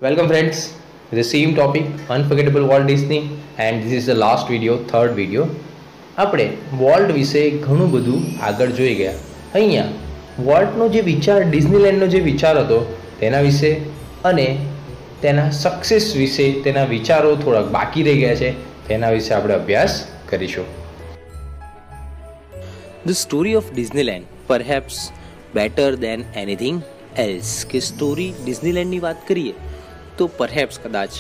Welcome friends, the same topic, unforgettable Walt Disney, and this is the last video, third video. આપણે volt વિશે ઘણું બધું આગળ જોઈ ગયા. અહીંયા વોલ્ટનો જે વિચાર, ડિઝનીલેન્ડનો જે વિચાર હતો તેના વિશે અને તેના સક્સેસ વિશે, તેના વિચારો થોડાક બાકી રહી ગયા છે તેના વિશે આપણે અભ્યાસ કરીશું. The story of Disneyland, perhaps better than anything else. કે સ્ટોરી ડિઝનીલેન્ડની વાત કરીએ તો પરહેપ્સ કદાચ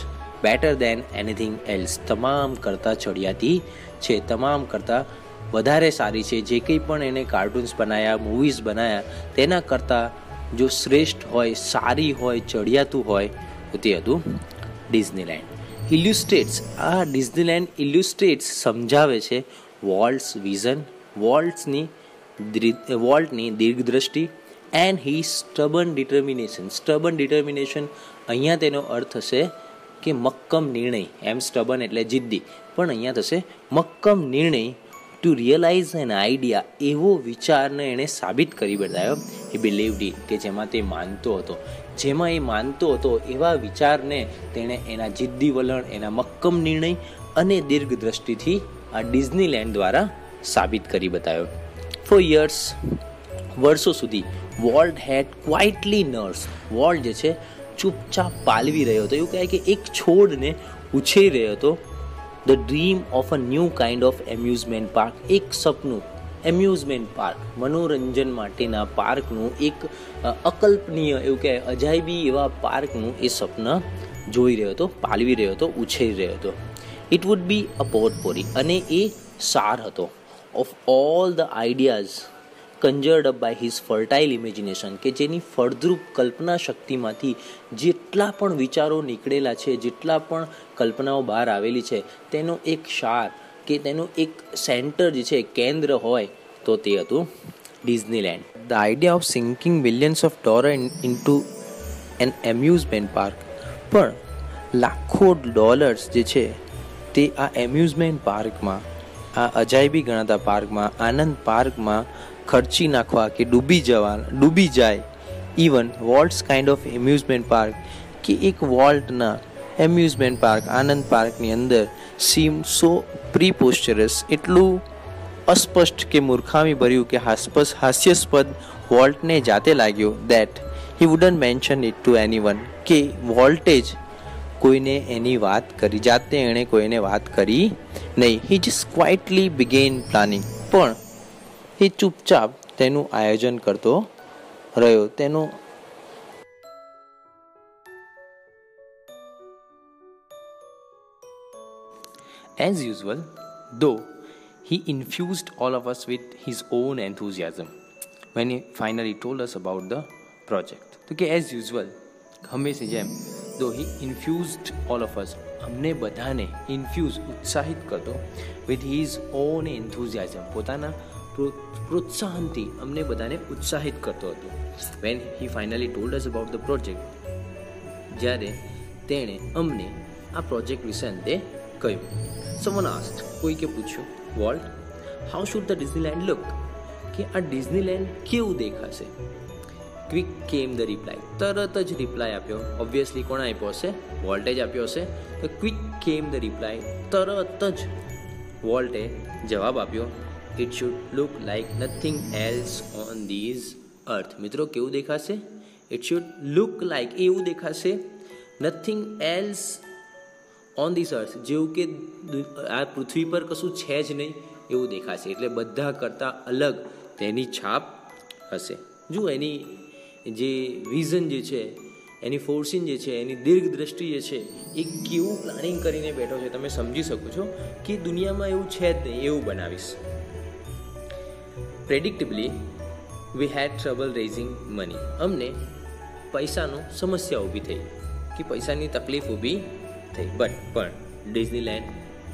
બેટર દેન એનીથિંગ એલ્સ, તમામ કરતાં ચડિયાતી છે, તમામ કરતાં વધારે સારી છે. જે કંઈ પણ એને કાર્ટૂન્સ બનાવ્યા, મૂવીઝ બનાવ્યા તેના કરતાં જો શ્રેષ્ઠ હોય, સારી હોય, ચડિયાતું હોય તો તે હતું ડિઝનીલેન્ડ. ઇલ્યુસ્ટ્રેટ્સ, આ ડિઝનીલેન્ડ ઇલ્યુસ્ટ્રેટ્સ સમજાવે છે વોલ્ટ્સ વિઝન, વોલ્ટની દીર્ઘદ્રષ્ટિ એન્ડ હી સ્ટબન ડિટર્મિનેશન. અહીંયા તેનો અર્થ થશે કે મક્કમ નિર્ણય. એમ સ્ટબન એટલે જિદ્દી, પણ અહીંયા થશે મક્કમ નિર્ણય. ટુ રિયલાઇઝ એન આઈડિયા, એવો વિચારને એણે સાબિત કરી બતાવ્યો. હી બિલીવ્ડ ઇન, કે જેમાં તે માનતો હતો, એવા વિચારને તેણે એના જિદ્દી વલણ, એના મક્કમ નિર્ણય અને દીર્ઘદ્રષ્ટિથી આ ડિઝનીલેન્ડ દ્વારા સાબિત કરી બતાવ્યો. ફોર યર્સ, વર્ષો સુધી વોલ્ટ હેડ ક્વાઇટલી નર્સ, વોલ્ટ જે છે ચૂપચાપ પાલવી રહ્યો હતો. એવું કહે કે એક છોડને ઉછેરી રહ્યો હતો. The dream of a new kind of amusement park, એક સપનું, એમ્યુઝમેન્ટ પાર્ક, મનોરંજન માટેના પાર્કનું, એક અકલ્પનીય, એવું કહે અજાયબી એવા પાર્કનું એ સપના જોઈ રહ્યો હતો, પાલવી રહ્યો હતો, ઉછેરી રહ્યો હતો. ઇટ વુડ બી અ પોટપોરી, અને એ સાર હતો, of all the ideas conjured up by his fertile imagination, કે જેની ફળદ્રુપ કલ્પના શક્તિમાંથી જેટલા પણ વિચારો નીકળેલા છે, જેટલા પણ કલ્પનાઓ બહાર આવેલી છે, તેનો એક સાર કે તેનું એક સેન્ટર જે છે, કેન્દ્ર હોય તો તે હતું Disneyland. The idea of sinking millions of dollar into an amusement park, પણ લાખો ડોલર્સ જે છે તે આ એમ્યુઝમેન્ટ પાર્કમાં, આ અજાયબી ગણાતા પાર્કમાં, આનંદ પાર્કમાં ખર્ચી નાખવા કે ડૂબી જાય. Even Walt's kind of amusement park, કે એક વોલ્ટના એમ્યુઝમેન્ટ પાર્ક, આનંદ પાર્કની અંદર સીમ સો પ્રીપોસ્ચરસ, એટલું અસ્પષ્ટ કે મૂર્ખામી ભર્યું કે હાસ્યાસ્પદ વોલ્ટને જાતે લાગ્યું. That he wouldn't mention it to anyone, કે વોલ્ટે જ કોઈને એની વાત કરી, જાતે એણે કોઈને વાત કરી નહીં. હી જસ્ટ ક્વાઇટલી બિગેન પ્લાનિંગ, પણ એ ચૂપચાપ તેનું આયોજન કરતો રહ્યો. As usual, though he infused all of us with his own enthusiasm when he finally told us about the project. તો કે as usual, હંમેશની જેમ, though he infused all of us, અમને બધાને ઉત્સાહિત કરતો, with his own enthusiasm, પોતાના પ્રોત્સાહનથી અમને બધાને ઉત્સાહિત કરતો હતો. When he finally told us about the project, જ્યારે તેણે અમને આ પ્રોજેક્ટ વિશે અંતે કહ્યું. સમવન આસ્ક્ડ, કોઈકે પૂછ્યું, volt, how should the Disneyland look, કે આ ડિઝનીલેન્ડ કેવું દેખાશે? ક્વિક કેમ ધ રિપ્લાય, તરત જ રિપ્લાય આપ્યો. ઓબ્વિયસલી કોણ આપ્યો હશે? વોલ્ટે જ આપ્યો હશે. તો ક્વિક કેમ ધ રિપ્લાય, તરત જ વોલ્ટે જવાબ આપ્યો, It should look like nothing else on this earth. મિત્રો, કેવું દેખાશે? It should look like, એવું દેખાશે, nothing else on this earth, જેવું કે આ પૃથ્વી પર કશું છે જ નહીં એવું દેખાશે. એટલે બધા કરતાં અલગ તેની છાપ હશે. જો એની જે વિઝન જે છે, એની ફોર્સિંગ જે છે, એની દીર્ઘદ્રષ્ટિ જે છે, એ કેવું પ્લાનિંગ કરીને બેઠો છે, તમે સમજી શકો છો કે દુનિયામાં એવું છે જ નહીં, એવું બનાવીશ. પ્રેડિક્ટેબલી વી હેડ ટ્રબલ રેઝિંગ મની, અમને પૈસાનો સમસ્યા ઊભી થઈ, કે પૈસાની તકલીફ ઊભી થઈ. પણ ડિઝનીલેન્ડ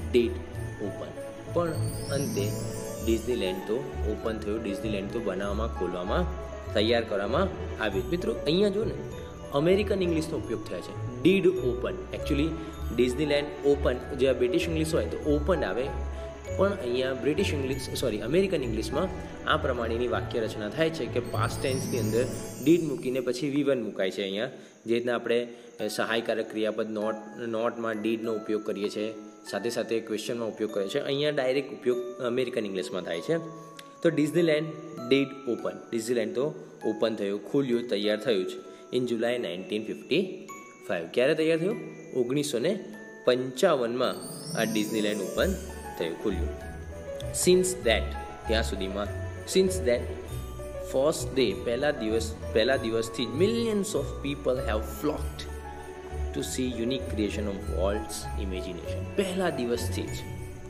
ડીડ ઓપન, પણ અંતે ડિઝનીલેન્ડ તો ઓપન થયું, ડિઝનીલેન્ડ તો બનાવવામાં, ખોલવામાં, તૈયાર કરવામાં આવ્યું. મિત્રો, અહીંયા જો ને અમેરિકન ઇંગ્લિશનો ઉપયોગ થયા છે. Did open, actually Disneyland open, જે બ્રિટિશ ઇંગ્લિશ હોય તો ઓપન આવે, પણ અહીંયા બ્રિટિશ અમેરિકન ઇંગ્લિશમાં આ પ્રમાણેની વાક્ય રચના થાય છે કે પાસ્ટ ટેન્સની અંદર ડીડ મૂકીને પછી V1 મુકાય છે. અહીંયા જે રીતના આપણે સહાયકારક ક્રિયાપદ નોટમાં ડીડનો ઉપયોગ કરીએ છીએ, સાથે સાથે ક્વેશ્ચનમાં ઉપયોગ કરીએ છીએ, અહીંયા ડાયરેક્ટ ઉપયોગ અમેરિકન ઇંગ્લિશમાં થાય છે. તો ડિઝનીલેન્ડ ડીડ ઓપન, ડિઝનીલેન્ડ તો ઓપન થયું, ખુલ્યું, તૈયાર થયું છે ઇન જુલાઈ 1955. ક્યારે તૈયાર થયું? 1955માં આ ડિઝનીલેન્ડ ઓપન થયું, ખુલ્યું. સિન્સ દેટ, ત્યાં સુધીમાં, સિન્સ દેટ ફર્સ્ટ ડે, પહેલા દિવસથી millions of people have flocked to see unique creation of Walt's imagination. પહેલા દિવસથી જ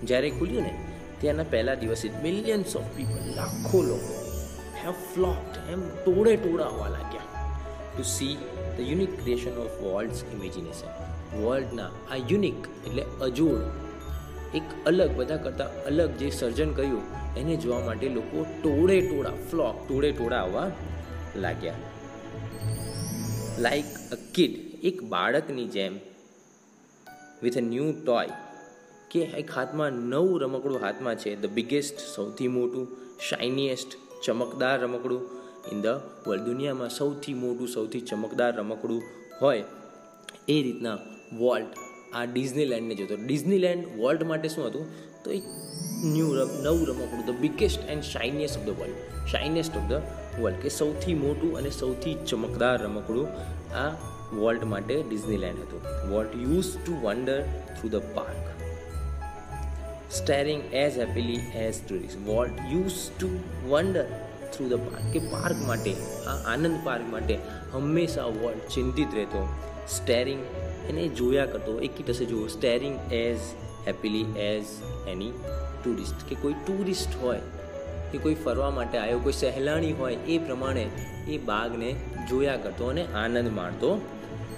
જ્યારે ખુલ્યું ને ત્યાંના પહેલા દિવસથી જ મિલિયન્સ ઓફ પીપલ, લાખો લોકો, હેવ ફ્લોક્ડ, એમ ટોળે ટોળા આવવા લાગ્યા to see the unique creation of Walt's imagination. વર્લ્ડના આ યુનિક એટલે અજોડ, એક અલગ, બધા કરતાં અલગ જે સર્જન કર્યું એને જોવા માટે લોકો ટોળે ટોળા આવવા લાગ્યા. લાઈક અ કિડ, એક બાળકની જેમ, વિથ અ ન્યૂ ટોય, કે એક હાથમાં નવું રમકડું હાથમાં છે, ધ બિગેસ્ટ, સૌથી મોટું, શાઇનીએસ્ટ, ચમકદાર રમકડું ઇન ધ વર્લ્ડ, દુનિયામાં સૌથી મોટું, સૌથી ચમકદાર રમકડું હોય એ રીતના વોલ્ટ આ ડિઝનીલેન્ડને જોતો. ડિઝનીલેન્ડ વોલ્ટ માટે શું હતું? તો એક નવું રમકડું, the biggest and shiniest of the world, shiniest of the world, કે સૌથી મોટું અને સૌથી ચમકદાર રમકડું આ વોલ્ટ માટે ડિઝનીલેન્ડ હતું. Volt use to wonder through the park, steering as happily as tourist. Volt use to wonder through the park, કે પાર્ક માટે, આ આનંદ પાર્ક માટે હંમેશા વોલ્ટ ચિંતિત રહેતો. સ્ટેરિંગ એને જોયા કરતો, એક થશે જુઓ, સ્ટેરિંગ એઝ હેપીલી એઝ એની ટુરિસ્ટ, કે કોઈ ટુરિસ્ટ હોય કે કોઈ ફરવા માટે આવ્યો, કોઈ સહેલાણી હોય એ પ્રમાણે એ બાગને જોયા કરતો અને આનંદ માણતો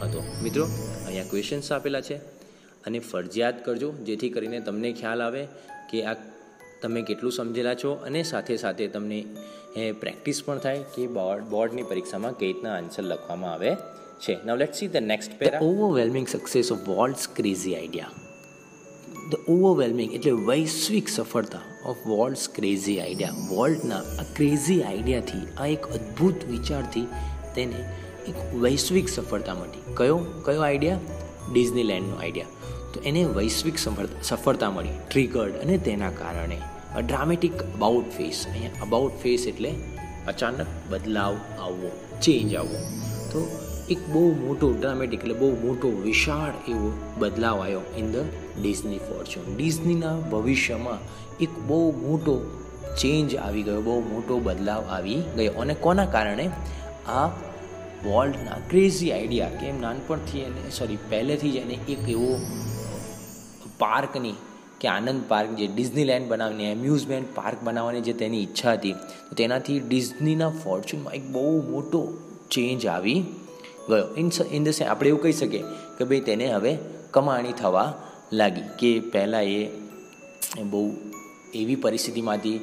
હતો. મિત્રો, અહીંયા ક્વેશ્ચન્સ આપેલા છે અને ફરજિયાત કરજો, જેથી કરીને તમને ખ્યાલ આવે કે આ તમે કેટલું સમજેલા છો અને સાથે સાથે તમને પ્રેક્ટિસ પણ થાય કે બોર્ડની પરીક્ષામાં કઈ રીતના આન્સર લખવામાં આવે છે. Now let's see the next para. The overwhelming success of Walt's crazy idea. The overwhelming એટલે વૈશ્વિક સફળતા ઓફ વોલ્ટ્સ ક્રેઝી આઈડિયા. વોલ્ટના આ ક્રેઝી આઈડિયાથી, આ એક અદ્ભુત વિચારથી તેને એક વૈશ્વિક સફળતા મળી. કયો આઈડિયા? ડિઝનીલેન્ડનો આઈડિયા. તો એને વૈશ્વિક સફળતા મળી, ટ્રિગર્ડ, અને તેના કારણે અ ડ્રામેટિક અબાઉટ ફેસ. અહીંયા અબાઉટ ફેસ એટલે અચાનક બદલાવ આવવો, ચેન્જ આવવો. તો એક બહુ મોટો ડ્રામેટિક એટલે બહુ મોટો વિશાળ એવો બદલાવ આવ્યો ઇન ધ ડિઝની ફોર્ચ્યુન. ડિઝનીના ભવિષ્યમાં એક બહુ મોટો ચેન્જ આવી ગયો, બહુ મોટો બદલાવ આવી ગયો. અને કોના કારણે? આ વોલ્ટના ક્રેઝી આઈડિયા, કે એમ નાનપણથી પહેલેથી જ એને એક એવો પાર્કની, કે આનંદ પાર્ક, જે ડિઝનીલેન્ડ બનાવીને એમ્યુઝમેન્ટ પાર્ક બનાવવાની જે તેની ઈચ્છા હતી, તો તેનાથી ડિઝનીના ફોર્ચ્યુનમાં એક બહુ મોટો ચેન્જ આવી ગયો. ઇન ધ સેન્સ આપણે એવું કહી શકીએ કે ભાઈ તેને હવે કમાણી થવા લાગી, કે પહેલાં એ બહુ એવી પરિસ્થિતિમાંથી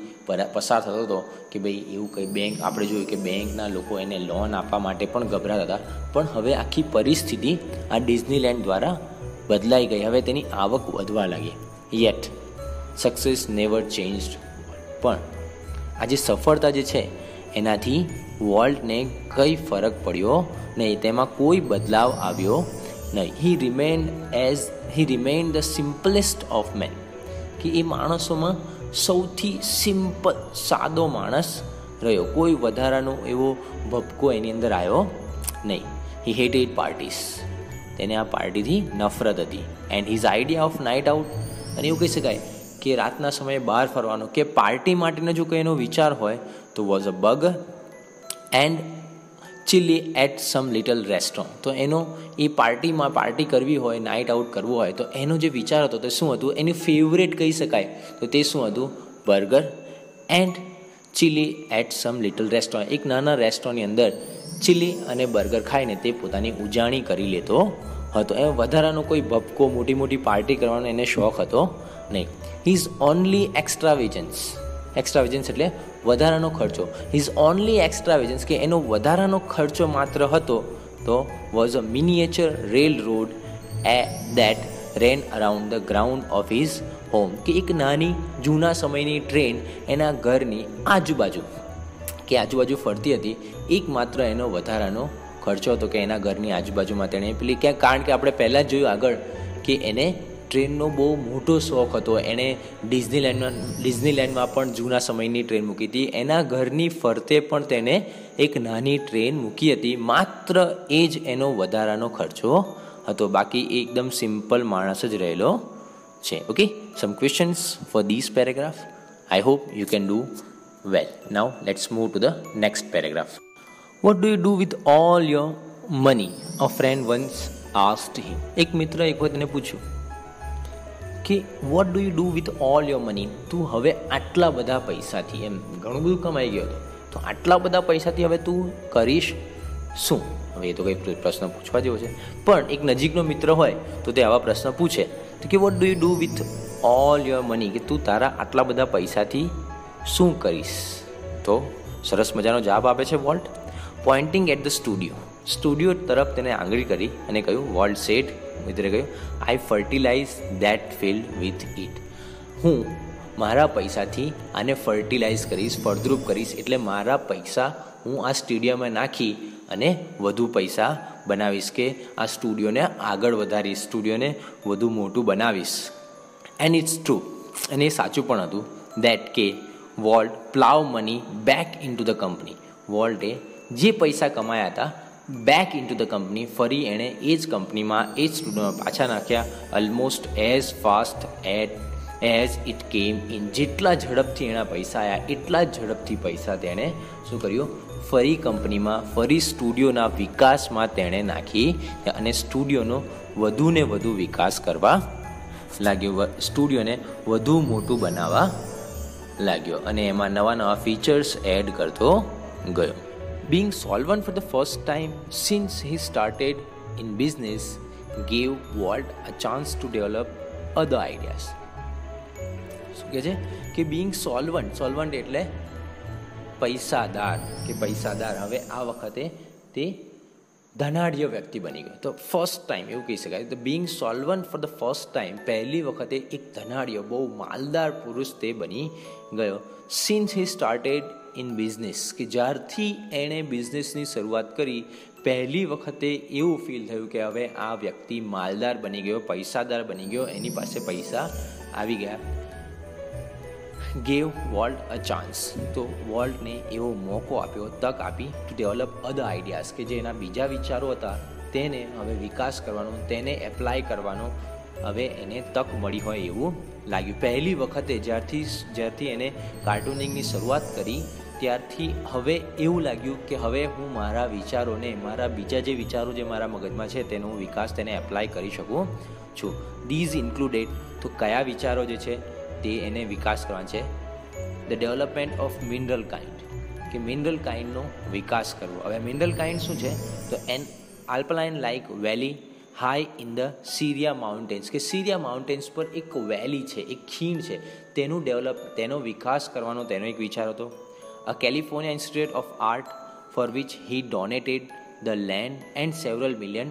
પસાર થતો હતો કે ભાઈ એવું કંઈ બેંક, આપણે જોયું કે બેંકના લોકો એને લોન આપવા માટે પણ ગભરાતા હતા, પણ હવે આખી પરિસ્થિતિ આ ડિઝનીલેન્ડ દ્વારા બદલાઈ ગઈ. હવે તેની આવક વધવા લાગી. Yet success never changed. પણ આ જે સફળતા જે છે એનાથી વોલ્ટને કંઈ ફરક પડ્યો નહીં, તેમાં કોઈ બદલાવ આવ્યો નહીં. હી રિમેન્ડ ધ સિમ્પલેસ્ટ ઓફ મેન, કે એ માણસોમાં સૌથી સિમ્પલ, સાદો માણસ રહ્યો. કોઈ વધારાનો એવો ભપકો એની અંદર આવ્યો નહીં. હી હેટેડ પાર્ટીસ, તેને આ પાર્ટીથી નફરત હતી. And his idea of night out, અને એવું કહી શકાય કે રાતના સમયે બહાર ફરવાનો, કે પાર્ટી માટેનો જો કોઈ એનો વિચાર હોય તો વોઝ અ બગ and chili at some little restaurant. તો એનો એ પાર્ટી કરવી હોય, નાઇટ આઉટ કરવું હોય, તો એનો જે વિચાર હતો તે શું હતું? એની ફેવરેટ કહી શકાય તો તે શું હતું? Burger and chili at some little restaurant. એક નાના રેસ્ટોરન્ટની અંદર ચીલી અને બર્ગર ખાઈને તે પોતાની ઉજાણી કરી લેતો હતો. એ વધારાનો કોઈ ભપકો, મોટી મોટી પાર્ટી કરવાનો એને શોખ હતો નહીં. હિઝ ઓનલી એક્સ્ટ્રાવેજન્સ એટલે વધારાનો ખર્ચો. હિઝ ઓનલી એક્સ્ટ્રાવેજન્સ, કે એનો વધારાનો ખર્ચો માત્ર હતો તો was a miniature rail road that rain around the ground of his home, કે એક નાની જૂના સમયની ટ્રેન એના ઘરની આજુબાજુ ફરતી હતી. એકમાત્ર એનો વધારાનો ખર્ચો હતો કે એના ઘરની આજુબાજુમાં તેણે પેલી ક્યાં, કારણ કે આપણે પહેલાં જ જોયું આગળ કે એને ટ્રેનનો બહુ મોટો શોખ હતો. એણે ડિઝનીલેન્ડમાં પણ જૂના સમયની ટ્રેન મૂકી હતી. એના ઘરની ફરતે પણ તેને એક નાની ટ્રેન મૂકી હતી. માત્ર એ જ એનો વધારાનો ખર્ચો હતો. બાકી એકદમ સિમ્પલ માણસ જ રહેલો છે. Okay, some questions for this paragraph. I hope you can do well. Now let's move to the next paragraph. What do you do with all your money? A friend once asked him. એક મિત્ર એક વખત એને પૂછ્યું કે what do you do with all your money? તું હવે આટલા બધા પૈસાથી, એમ ઘણું બધું કમાઈ ગયો હતો, તો આટલા બધા પૈસાથી હવે તું કરીશ શું? હવે એ તો કંઈ પ્રશ્ન પૂછવા જેવો છે, પણ એક નજીકનો મિત્ર હોય તો તે આવા પ્રશ્ન પૂછે તો કે what do you do with all your money? કે તું તારા આટલા બધા પૈસાથી શું કરીશ? તો સરસ મજાનો જવાબ આપે છે Walt. Pointing at the studio તરફ તેને આંગળી કરી અને કહ્યું, વોલ્ટ સેડ, મિત્રે કહ્યું, I fertilize that field with it. હું મારા પૈસાથી આને ફર્ટિલાઇઝ કરીશ, ફળદ્રુપ કરીશ, એટલે મારા પૈસા હું આ સ્ટેડિયમમાં નાખી અને વધુ પૈસા બનાવીશ, કે આ સ્ટુડિયોને આગળ વધારીશ, સ્ટુડિયોને વધુ મોટું બનાવીશ. એન્ડ ઇટ્સ ટ્રુ, અને એ સાચું પણ હતું, ધેટ કે Walt plough money back into the company. વોલ્ટે જે પૈસા કમાયા હતા back into the company, ફરી એણે એ જ કંપનીમાં, એ જ સ્ટુડિયોમાં પાછા નાખ્યા. Almost as fast as it કેમ ઇન. જેટલા ઝડપથી એના પૈસા આવ્યા એટલા જ ઝડપથી પૈસા તેણે શું કર્યું? ફરી કંપનીમાં, ફરી સ્ટુડિયોના વિકાસમાં તેણે નાખી અને સ્ટુડિયોનો વધુને વધુ વિકાસ કરવા લાગ્યો, સ્ટુડિયોને વધુ મોટું બનાવવા લાગ્યો અને એમાં નવા નવા ફીચર્સ એડ કરતો ગયો. Being solvent for the first time since he started in business gave Walt a chance to develop other ideas. શું કહે છે કે being solvent એટલે પૈસાદાર, કે પૈસાદાર. હવે આ વખતે તે ધનાઢ્ય વ્યક્તિ બની ગયો. તો ફર્સ્ટ ટાઈમ એવું કહી શકાય. તો Bing solvent for the first time, પહેલી વખતે એક ધનાઢ્ય, બહુ માલદાર પુરુષ તે બની ગયો. Since he started in business, કે જ્યારથી એણે બિઝનેસની શરૂઆત કરી, પહેલી વખતે એવું ફીલ થયું કે હવે આ વ્યક્તિ માલદાર બની ગયો, પૈસાદાર બની ગયો, એની પાસે પૈસા આવી ગયા. ગેવ વોલ્ટ અ ચાન્સ, તો વોલ્ટને એવો મોકો આપ્યો, તક આપી ટુ ડેવલપ અધર આઈડિયાઝ, કે જે એના બીજા વિચારો હતા તેને હવે વિકાસ કરવાનો, તેને એપ્લાય કરવાનો હવે એને તક મળી હોય એવું લાગ્યું. પહેલી વખતે જ્યારથી એને કાર્ટૂનિંગની શરૂઆત કરી ત્યારથી હવે એવું લાગ્યું કે હવે હું મારા વિચારોને, મારા બીજા જે વિચારો જે મારા મગજમાં છે તેનો વિકાસ, તેને એપ્લાય કરી શકું છું. ધીઝ ઇન્ક્લુડેડ, તો કયા વિચારો જે છે તે એને વિકાસ કરવાનો છે? The development of mineral kind, કે મિનરલ કાઇન્ડનો વિકાસ કરવો. હવે મિનરલ કાઇન્ડ શું છે? તો an alpine like valley high in the Sierra mountains, કે સિરિયા માઉન્ટેન્સ પર એક વેલી છે, એક ખીણ છે, તેનો વિકાસ કરવાનો તેનો એક વિચાર હતો. A California institute of art for which he donated the land and several $million.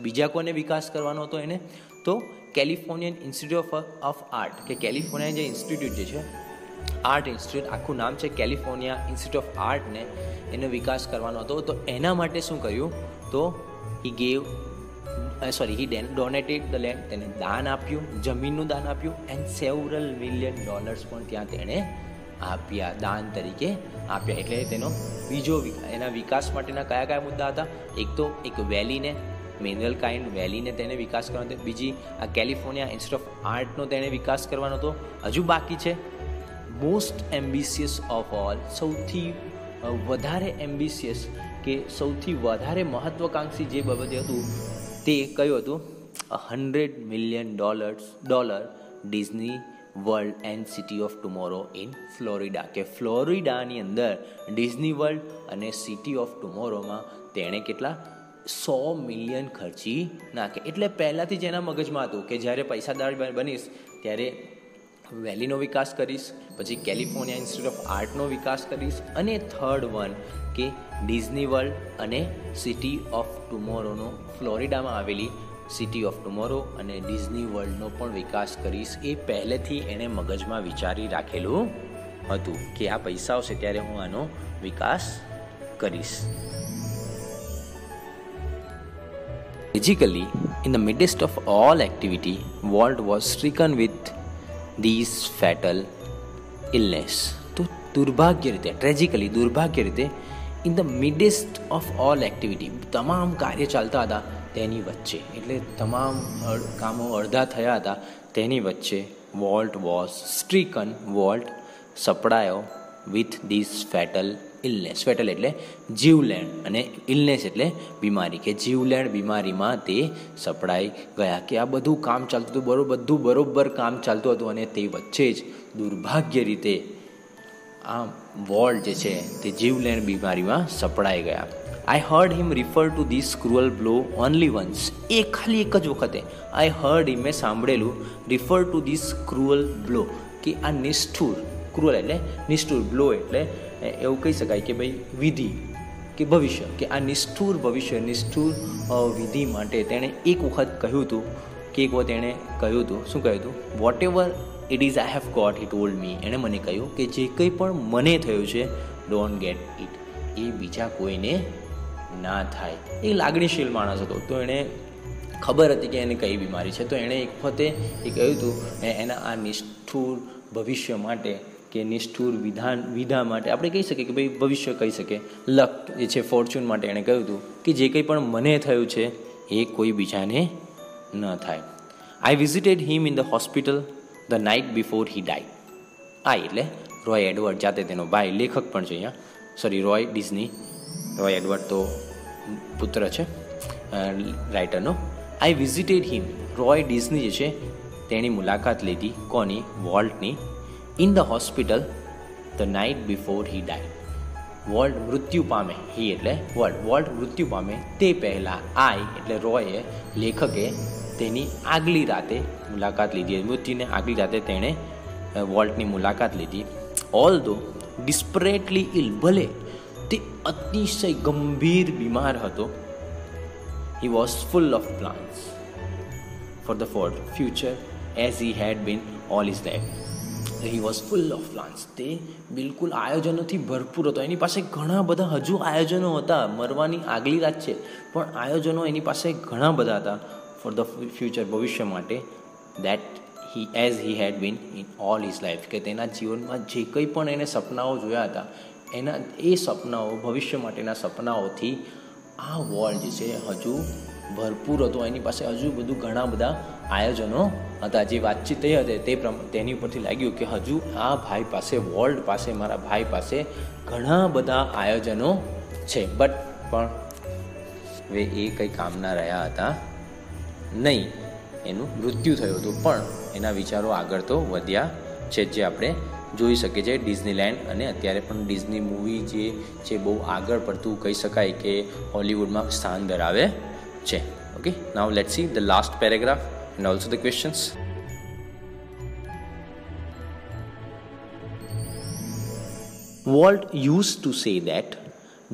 બીજા કોને વિકાસ કરવાનો હતો એને? તો કેલિફોર્નિયન ઇન્સ્ટિટ્યૂટ ઓફ આર્ટ, કે કેલિફોર્નિયા જે ઇન્સ્ટિટ્યૂટ જે છે, આર્ટ ઇન્સ્ટિટ્યૂટ, આખું નામ છે કેલિફોર્નિયા ઇન્સ્ટિટ્યૂટ ઓફ આર્ટને, એનો વિકાસ કરવાનો હતો. તો એના માટે શું કર્યું? તો હી ડોનેટેડ ધ લેન્ડ, તેને દાન આપ્યું, જમીનનું દાન આપ્યું, એન્ડ સેવરલ $million પણ ત્યાં તેણે આપ્યા, દાન તરીકે આપ્યા. એટલે તેનો બીજો એના વિકાસ માટેના કયા મુદ્દા હતા? એક તો એક વેલીને, મિનરલ કાઇન્ડ વેલીને તેને વિકાસ કરવાનો હતો. બીજી આ કેલિફોર્નિયા ઇન્સ્ટિટ્યૂટ ઓફ આર્ટનો તેને વિકાસ કરવાનો હતો. હજુ બાકી છે મોસ્ટ એમ્બિશિયસ ઓફ ઓલ, સૌથી વધારે એમ્બિશિયસ, કે સૌથી વધારે મહત્વકાંક્ષી જે બાબતે હતું તે કયું હતું? $100 million Disney world and city of tomorrow in Florida, કે ફ્લોરિડાની અંદર ડિઝની વર્લ્ડ અને સિટી ઓફ ટુમોરોમાં તેણે કેટલા? 100 મિલિયન ખર્ચી નાખે. એટલે પહેલાંથી જ એના મગજમાં હતું કે જ્યારે પૈસાદાર બનીશ ત્યારે વેલીનો વિકાસ કરીશ, પછી કેલિફોર્નિયા ઇન્સ્ટિટ્યૂટ ઓફ આર્ટનો વિકાસ કરીશ, અને થર્ડ વન કે ડિઝની વર્લ્ડ અને સિટી ઓફ ટુમોરોનો, ફ્લોરિડામાં આવેલી સિટી ઓફ ટુમોરો અને ડિઝની વર્લ્ડનો પણ વિકાસ કરીશ. એ પહેલેથી એણે મગજમાં વિચારી રાખેલું હતું કે આ પૈસા આવશે ત્યારે હું આનો વિકાસ કરીશ. Tragically, in the midst of all activity, Walt was stricken with these fatal illness. તો દુર્ભાગ્ય રીતે in the midst of all activity, તમામ કાર્ય ચાલતા હતા તેની વચ્ચે, એટલે તમામ કામો અડધા થયા હતા તેની વચ્ચે વોલ્ટ સપડાયો with this fatal illness. Fatal એટલે જીવલેણ અને ઇલનેસ એટલે બીમારી, કે જીવલેણ બીમારીમાં તે સપડાઈ ગયા. કે આ બધું કામ ચાલતું હતું, બધું બરોબર કામ ચાલતું હતું અને તે વચ્ચે જ દુર્ભાગ્ય રીતે આ વોલ્ટ જે છે તે જીવલેણ બીમારીમાં સપડાઈ ગયા. I heard him refer two this cruel blow only once. ખાલી એક જ વખતે આઈ હર્ડ હિમ, મેં સાંભળેલું, refer two this cruel blow, કે આ નિષ્ઠુર, ક્રુઅલ એટલે નિષ્ઠુર, બ્લો એટલે એવું કહી શકાય કે ભાઈ વિધિ કે ભવિષ્ય, કે આ નિષ્ઠુર ભવિષ્ય, નિષ્ઠુર વિધિ માટે તેણે એક વખત કહ્યું હતું, શું કહ્યું હતું? Whatever it is I have got, he told me. એણે મને કહ્યું કે જે કંઈ પણ મને થયું છે, ડોન્ટ ગેટ ઇટ, એ બીજા કોઈને ના થાય. એ લાગણીશીલ માણસ હતો, તો એણે ખબર હતી કે એને કઈ બીમારી છે, તો એણે એક વખતે એ કહ્યું હતું એના આ નિષ્ઠુર ભવિષ્ય માટે કે નિષ્ઠુર વિધા માટે, આપણે કહી શકીએ કે ભાઈ ભવિષ્ય કહી શકીએ, લક જે છે, ફોર્ચ્યુન માટે એણે કહ્યું હતું કે જે કંઈ પણ મને થયું છે એ કોઈ બીજાને ન થાય. આઈ visited him in the hospital the night before he died. એટલે રોય એડવર્ડ, જાતે તેનો ભાઈ, લેખક પણ છે અહીંયા, રોય ડિઝની. રોય એડવર્ડ તો પુત્ર છે રાઇટરનો. I visited him, Roy Disney જે છે તેની મુલાકાત લીધી, કોની? વોલ્ટની. In the hospital the night before he died. Walt મૃત્યુ પામે, હી એટલે વોલ્ટ મૃત્યુ પામે તે પહેલાં આઈ એટલે રોયે, લેખકે તેની આગલી રાતે મુલાકાત લીધી. મૃત્યુને આગલી રાતે તેણે વોલ્ટની મુલાકાત લીધી. ઓલ ધો ડિસ્પરેટલી ઇલ, ભલે તે અતિશય ગંભીર બીમાર હતો, he was full of plans for the future as he had been all his life. He was full of plans, તે બિલકુલ આયોજનોથી ભરપૂર હતો. એની પાસે ઘણા બધા હજુ આયોજનો હતા, મરવાની આગલી રાત છે પણ આયોજનો એની પાસે ઘણા બધા હતા ફોર ધ ફ્યુચર, ભવિષ્ય માટે. That as he had been in all his life, કે તેના જીવનમાં જે કંઈ પણ એને સપનાઓ જોયા હતા, એ સપનાઓ, ભવિષ્ય માટેના સપનાઓથી આ વોલ્ટ જે છે હજુ ભરપૂર હતો. એની પાસે હજુ બધું ઘણા બધા આયોજનો હતા. જે વાતચીત થઈ હતી તેની ઉપરથી લાગ્યું કે હજુ આ ભાઈ પાસે, વોલ્ટ પાસે, મારા ભાઈ પાસે ઘણા બધા આયોજનો છે. પણ હવે એ કંઈ કામના રહ્યા હતા નહીં. એનું મૃત્યુ થયું હતું, પણ એના વિચારો આગળ તો વધ્યા છે, જે આપણે જોઈ શકીએ છીએ. ડિઝનીલેન્ડ અને અત્યારે પણ ડિઝની મૂવી જે છે બહુ આગળ પડતું કહી શકાય કે હોલિવૂડમાં સ્થાન ધરાવે છે. Okay, now let's see the last paragraph and also the questions. Walt used to say that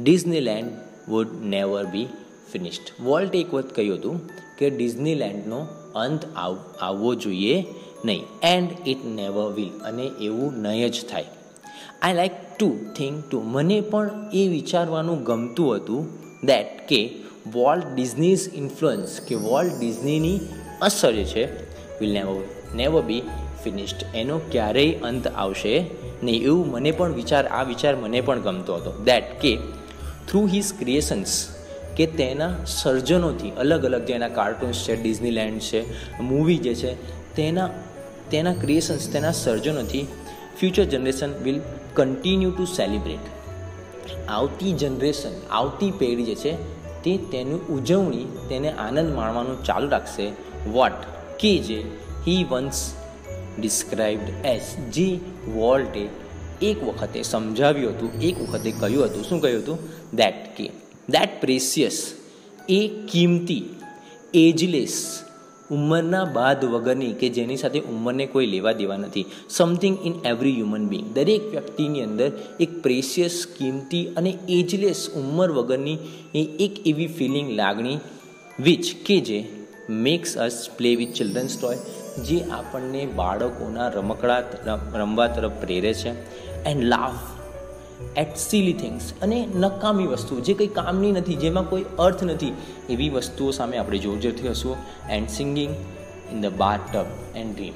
Disneyland would never be finished. Volt એક વખત કહ્યું હતું કે ડિઝનીલેન્ડનો અંત આવવો જોઈએ નહીં, એન્ડ ઇટ નેવર વિલ, અને એવું નહીં જ થાય. I like to think too, મને પણ એ વિચારવાનું ગમતું હતું દેટ કે વોલ્ટ ડિઝનીઝ ઇન્ફ્લુઅન્સ, કે વોલ્ટ ડિઝનીની અસર જે છે વિલ નેવર બી ફિનિશ્ડ, એનો ક્યારેય અંત આવશે નહીં, એવું મને પણ આ વિચાર મને પણ ગમતો હતો. દેટ કે થ્રુ હિઝ ક્રિએશન્સ, કે તેના સર્જનોથી, અલગ અલગ જે એના કાર્ટૂન્સ છે, ડિઝનીલેન્ડ છે, મૂવી જે છે, તેના ક્રિએશન્સ, તેના સર્જનોથી future generation will continue to celebrate. આવતી જનરેશન, આવતી પેઢી જે છે તે તેની ઉજવણી, તેને આનંદ માણવાનું ચાલુ રાખશે. વોટ, કે જે હી વન્સ ડિસ્ક્રાઇબ્ડ એઝ, જે વોલ્ટે એક વખતે સમજાવ્યું હતું, એક વખતે કહ્યું હતું. શું કહ્યું હતું? દેટ પ્રેસિયસ, એ કિંમતી, એજલેસ, ઉંમરના બાદ વગરની, કે જેની સાથે ઉંમરને કોઈ લેવા દેવા નથી. Something in every human being, દરેક વ્યક્તિની અંદર એક પ્રેસિયસ, કિંમતી અને એજલેસ, ઉંમર વગરની એક એવી ફિલિંગ, લાગણી, વિચ, કે જે makes us play with children's toy, જે આપણને બાળકોના રમકડા રમવા તરફ પ્રેરે છે. And laugh at silly things, અને નકામી વસ્તુઓ જે કંઈ કામની નથી, જેમાં કોઈ અર્થ નથી, એવી વસ્તુઓ સામે આપણે જોરજોરથી હસવું. And singing in the bath tub and dream,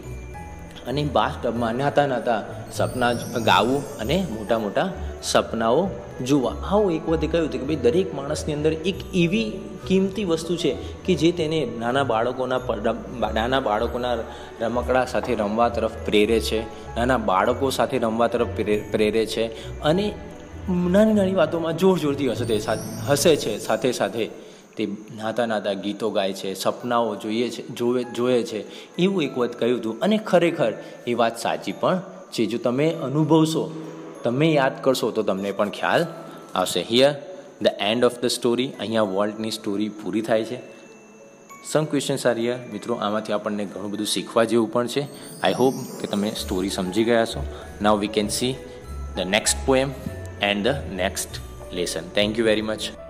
અને બાથ ટબમાં નાતા નાતા સપના ગાવું અને મોટા મોટા સપનાઓ જોવા. આવું એક વખતે કહ્યું હતું કે ભાઈ દરેક માણસની અંદર એક એવી કિંમતી વસ્તુ છે કે જે તેને નાના બાળકોના રમકડા સાથે રમવા તરફ પ્રેરે છે, નાના બાળકો સાથે રમવા તરફ પ્રેરે છે, અને નાની નાની વાતોમાં જોરથી હસે છે. સાથે સાથે તે નાતા નાતા ગીતો ગાય છે, સપનાઓ જોવે છે, એવું એક વખત કહ્યું હતું. અને ખરેખર એ વાત સાચી પણ છે. જો તમે અનુભવશો, તમે યાદ કરશો તો તમને પણ ખ્યાલ આવશે. Here the end of the story. અહીંયા વોલ્ટની સ્ટોરી પૂરી થાય છે. સમ ક્વેશ્ચન્સ આર હિયર. મિત્રો, આમાંથી આપણને ઘણું બધું શીખવા જેવું પણ છે. આઈ હોપ કે તમે સ્ટોરી સમજી ગયા છો. Now we can see the next poem and the next lesson. Thank you very much.